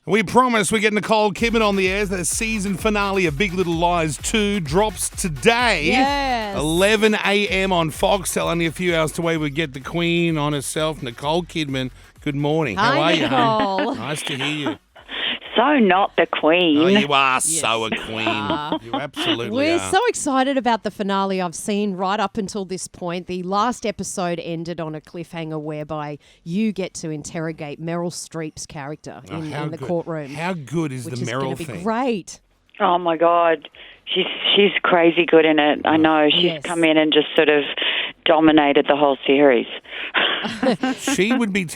We promise we get Nicole Kidman on the air. The season finale of Big Little Lies 2 drops today. Yes. 11 a.m. on Foxtel. Only a few hours away we get the Queen on herself, Nicole Kidman. Good morning. How Hi, are you, Nicole. hon? Nice to hear you. So not the Queen. Oh, you are so a queen. You absolutely We're are. so excited about the finale. I've seen right up until this point. The last episode ended on a cliffhanger whereby you get to interrogate Meryl Streep's character in the courtroom. How good is which the is Meryl going to be thing? great. Oh my God, she's crazy good in it. I know she's come in and just sort of dominated the whole series. She would be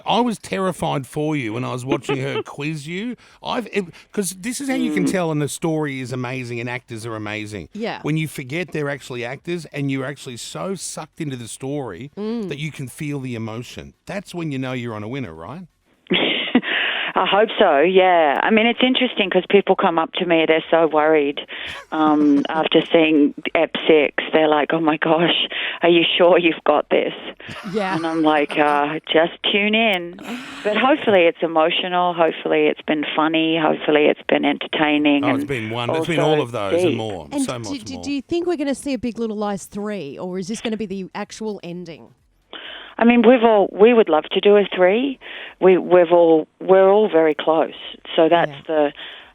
I was terrified for you when I was watching her quiz you. Because this is how you can tell, and the story is amazing and actors are amazing. Yeah. When you forget they're actually actors and you're actually so sucked into the story that you can feel the emotion. That's when you know you're on a winner, right? I hope so, yeah. I mean, it's interesting because people come up to me, they're so worried after seeing Ep 6. They're like, oh my gosh, are you sure you've got this? Yeah. And I'm like, just tune in. But hopefully it's emotional. Hopefully it's been funny. Hopefully it's been entertaining. Oh, it's been It's been all of those deep. and more. And so much more. do you think we're going to see a Big Little Lies 3, or is this going to be the actual ending? I mean, we would love to do a 3. We're all very close. So that's the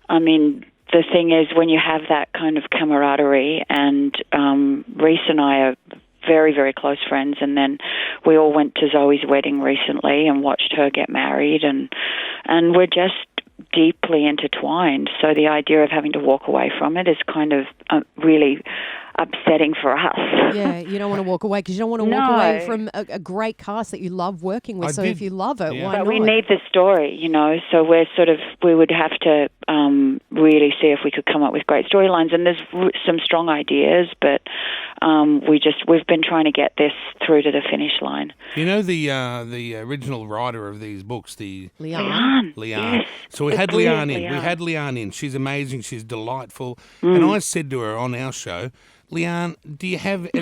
thing is when you have that kind of camaraderie, and Reese and I are very, very close friends, and then we all went to Zoe's wedding recently and watched her get married, and we're just deeply intertwined. So the idea of having to walk away from it is kind of really upsetting for us. Yeah, you don't want to walk away because you don't want to walk away from a great cast that you love working with. If you love it, why not? But we need the story, so we would have to really see if we could come up with great storylines. And there's some strong ideas, but we've been trying to get this through to the finish line. You know the original writer of these books, Leanne. Yes. So we had Leanne in. We had Leanne in. She's amazing. She's delightful. And I said to her on our show, Leanne,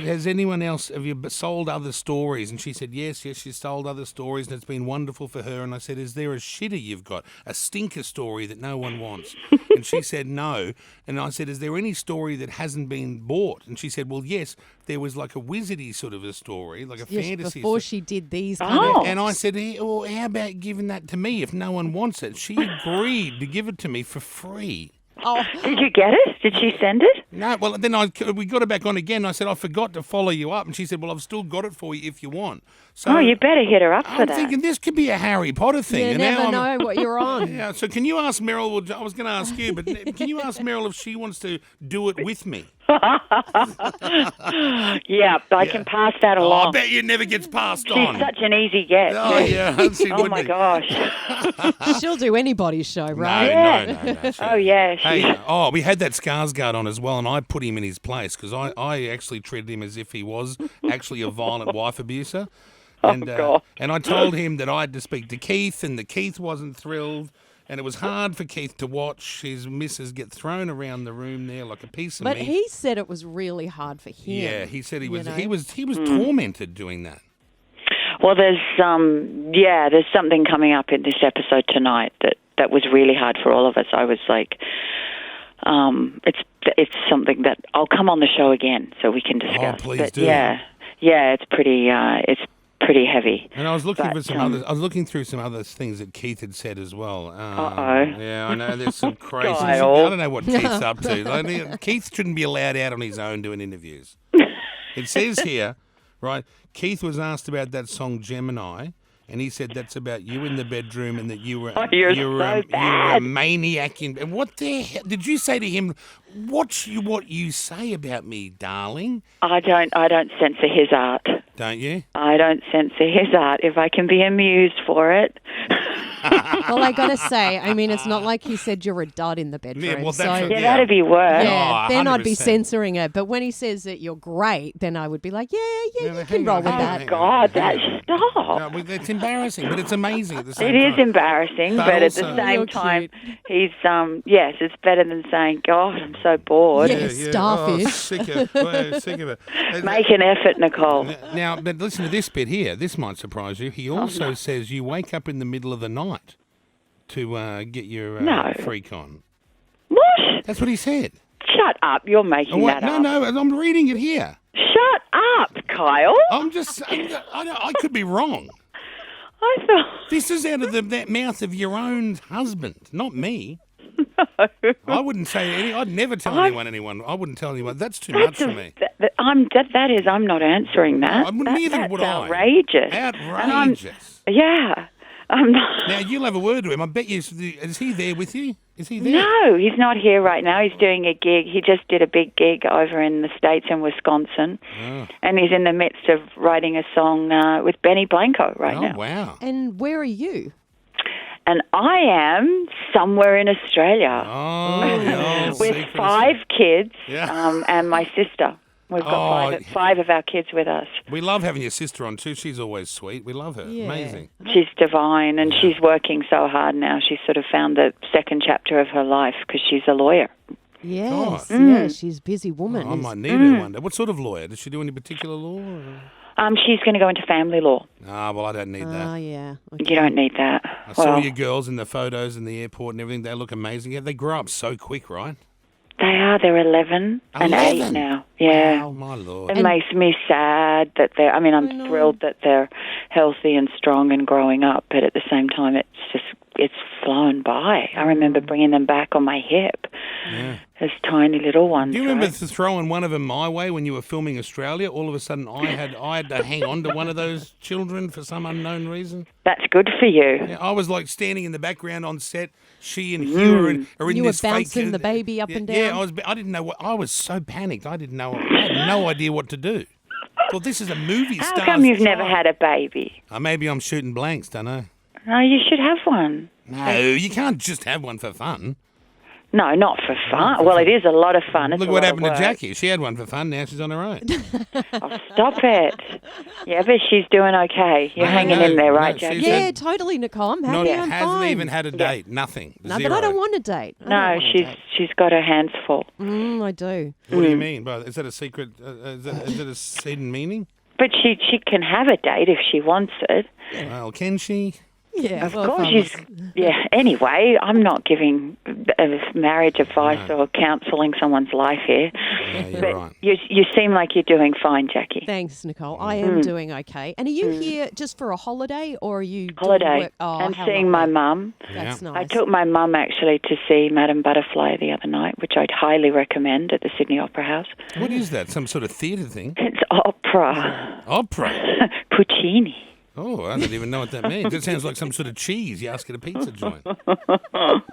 has anyone else, have you sold other stories? And she said, yes, she's sold other stories and it's been wonderful for her. And I said, is there a shitter you've got, a stinker story that no one wants? And she said, no. And I said, is there any story that hasn't been bought? And she said, well, yes, there was like a wizardy sort of a story, like a fantasy. Before she did these kind of... And I said, well, how about giving that to me if no one wants it? She agreed to give it to me for free. Oh. Did you get it? Did she send it? No, well, then we got her back on again. I said, I forgot to follow you up. And she said, well, I've still got it for you if you want. So you better hit her up for that. I'm thinking this could be a Harry Potter thing. You and never know what you're on. Yeah, so can you ask Meryl, I was going to ask you, but can you ask Meryl if she wants to do it with me? Yeah, I can pass that along. I bet you never gets passed on. She's such an easy get. Oh, yeah. Oh, my gosh. She'll do anybody's show, right? No. Oh, yeah. Hey, we had that Skarsgård on as well, and I put him in his place because I actually treated him as if he was actually a violent wife abuser. And, God. And I told him that I had to speak to Keith, and the Keith wasn't thrilled. And it was hard for Keith to watch his missus get thrown around the room there like a piece of meat. But he said it was really hard for him. Yeah, he said he was tormented doing that. Well, there's something coming up in this episode tonight that was really hard for all of us. I was like, it's something that I'll come on the show again so we can discuss. Oh, please do. Yeah, it's pretty heavy. And I was looking for some others. I was looking through some other things that Keith had said as well. Yeah, I know there's some crazy. I don't know what Keith's up to. I mean, Keith shouldn't be allowed out on his own doing interviews. It says here, right? Keith was asked about that song Gemini, and he said that's about you in the bedroom and that you were you were a maniac. And what the hell did you say to him? What you say about me, darling? I don't censor his art. Don't you? I don't censor his art. If I can be amused for it. Well, I got to say, I mean, it's not like he said you're a dud in the bedroom. Yeah, well, that'd be worse. Yeah, then 100%. I'd be censoring it. But when he says that you're great, then I would be like, you can roll with that. Oh, God, stop. No, it's embarrassing, but it's amazing at the same It time. is embarrassing, but at the same You're time, he's, yes, it's better than saying, God, I'm so bored. Yeah, starfish. Oh, sick of it. Make an effort, Nicole. Now, but listen to this bit here. This might surprise you. He also says you wake up in the middle of the night. to get your freak on. What? That's what he said. Shut up. You're making that up. No, I'm reading it here. Shut up, Kyle. I could be wrong. I thought... This is out of the mouth of your own husband, not me. No. I wouldn't say any. I'd never tell anyone. I wouldn't tell anyone. That's too much for me. I'm not answering that. Neither would I. Outrageous. Outrageous. Yeah. I'm not. Now, you'll have a word to him. I bet you. Is he there with you? Is he there? No, he's not here right now. He's doing a gig. He just did a big gig over in the States in Wisconsin. Oh. And he's in the midst of writing a song with Benny Blanco right now. Oh, wow. And where are you? And I am somewhere in Australia with 5 kids and my sister. We've got 5 of our kids with us. We love having your sister on too. She's always sweet. We love her. Yeah. Amazing. She's divine, and she's working so hard now. She's sort of found the second chapter of her life because she's a lawyer. Yes, yeah, she's a busy woman. I might need her one day. What sort of lawyer? Does she do any particular law? She's going to go into family law. Well, I don't need that. Oh, yeah. Okay. You don't need that. I saw your girls in the photos in the airport and everything. They look amazing. Yeah, they grow up so quick, right? They are. They're 11 and 8 now. Yeah. Oh, my Lord. It makes me sad that I'm thrilled that they're healthy and strong and growing up, but at the same time, it's flown by. I remember bringing them back on my hip as tiny little ones. Do you remember throwing one of them my way when you were filming Australia? All of a sudden, I had to hang on to one of those children for some unknown reason. That's good for you. Yeah, I was like standing in the background on set. She and Hugh are in you this were bouncing the baby up and down. Yeah, I didn't know what. I was so panicked. I had no idea what to do. Well, this is a movie star. How come you've never had a baby? Maybe I'm shooting blanks. Don't know. No, you should have one. No, you can't just have one for fun. No, not for fun. Well, it is a lot of fun. Look what happened to Jackie. She had one for fun. Now she's on her own. Stop it. Yeah, but she's doing okay. You're hanging in there, right, Jackie? Yeah, totally, Nicole. I'm happy. I'm hasn't fine. even had a date. Yeah. Nothing. No, Zero. but I don't want a date. She's got her hands full. I do. What do you mean? Is that a secret? Is that a hidden meaning? But she can have a date if she wants it. Well, can she? Yeah, of course she's. Yeah. Anyway, I'm not giving marriage advice or counselling someone's life here. Yeah, you're but right. You seem like you're doing fine, Jackie. Thanks, Nicole. I am doing okay. And are you here just for a holiday, or are you holiday? Work? Oh, and seeing my mum. That's nice. I took my mum actually to see Madame Butterfly the other night, which I'd highly recommend at the Sydney Opera House. What is that? Some sort of theatre thing? It's opera. Opera. Puccini. Oh, I don't even know what that means. It sounds like some sort of cheese you ask at a pizza joint. And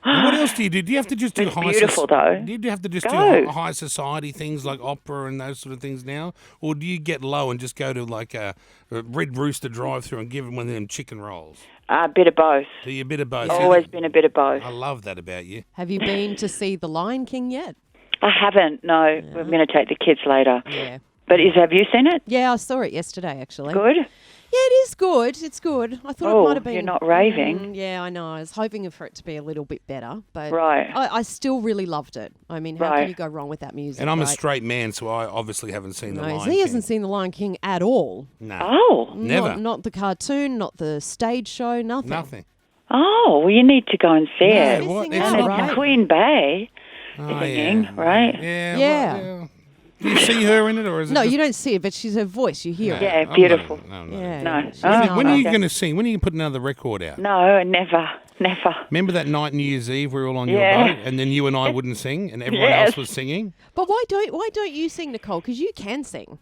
what else do you do? Do you have to just do high though. Do you have to just do high society things like opera and those sort of things now? Or do you get low and just go to like a Red Rooster drive-through and give them one of them chicken rolls? A bit of both. So you're a bit of both. Always been a bit of both. I love that about you. Have you been to see The Lion King yet? I haven't, no. Yeah. We're going to take the kids later. Yeah. But have you seen it? Yeah, I saw it yesterday, actually. Good? Yeah, it is good. It's good. I thought it might have been... you're not raving. Yeah, I know. I was hoping for it to be a little bit better, but right. I still really loved it. I mean, how can you go wrong with that music? And I'm a straight man, so I obviously haven't seen The Lion King. He hasn't seen The Lion King at all. No. Oh. Never. Not the cartoon, not the stage show, nothing. Nothing. Oh, well, you need to go and see it. What? It's right. Queen Bey singing, right? Yeah. Well, do you see her in it, or is it? No, you don't see it, but she's her voice. You hear it. Yeah, beautiful. No. When are you going to sing? When are you put another record out? No, never. Remember that night New Year's Eve we were all on your boat, and then you and I wouldn't sing, and everyone else was singing? But why don't you sing, Nicole? Because you can sing.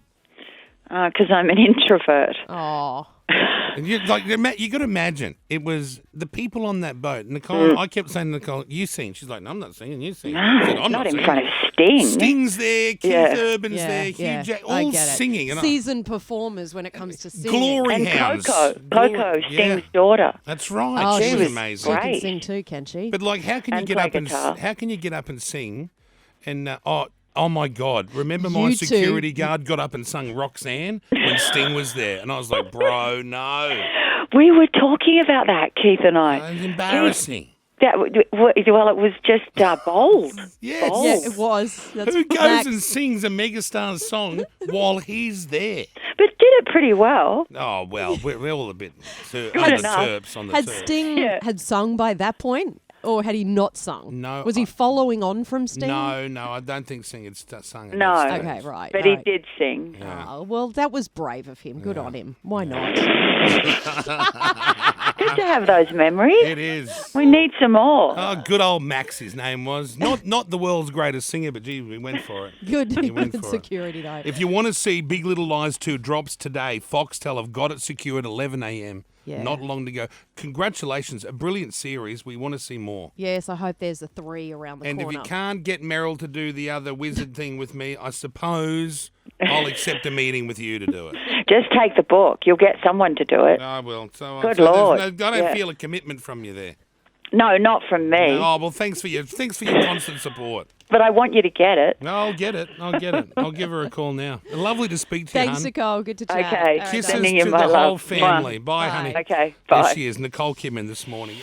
Because I'm an introvert. Oh. And you got to imagine, it was the people on that boat. Nicole, I kept saying to Nicole, you sing. She's like, no, I'm not singing, you sing. No, I said, I'm not in singing. front of Sting. Sting's there, Keith Urban's there, Hugh Jack, all singing. And seasoned performers when it comes to singing. Glory and hounds. Coco, Sting's daughter. That's right. Oh, she was amazing. She can sing too, can she? But like, how can you get up and sing? And oh my God! Remember my security guard got up and sung Roxanne when Sting was there, and I was like, "Bro, no." We were talking about that, Keith and I. It was embarrassing. Well, it was just bold. Yes. Bold. Yeah, it was. That's Who goes Max. and sings a megastar's song while he's there? But did it pretty well. Oh, well, we're all a bit Good on the enough. terps. Had Sting had sung by that point? Or had he not sung? No. Was he following on from Sting? No, I don't think Sting had sung it. No. Okay, right. But right. he did sing. Yeah. Oh, well, that was brave of him. Good on him. Why not? Good to have those memories. It is. We need some more. Oh, good old Max, his name was. Not the world's greatest singer, but gee, we went for it. Good, He went good for it. security, though. If you want to see Big Little Lies 2 drops today, Foxtel have got it secured 11 a.m. Yeah. Not long to go. Congratulations. A brilliant series. We want to see more. Yes, I hope there's a 3 around the And corner. if you can't get Meryl to do the other wizard thing with me, I suppose I'll accept a meeting with you to do it. Just take the book. You'll get someone to do it. I will. So, Good so Lord. I don't feel a commitment from you there. No, not from me. Oh, well, thanks for your constant support. But I want you to get it. No, I'll get it. I'll give her a call now. Lovely to speak to you, Thanks, hun. Nicole. Good to chat. Okay. All right, Kisses Sending to you the my whole love. family. Mwah. Bye, Bye. honey. Okay, There bye. she is, Nicole Kidman this morning.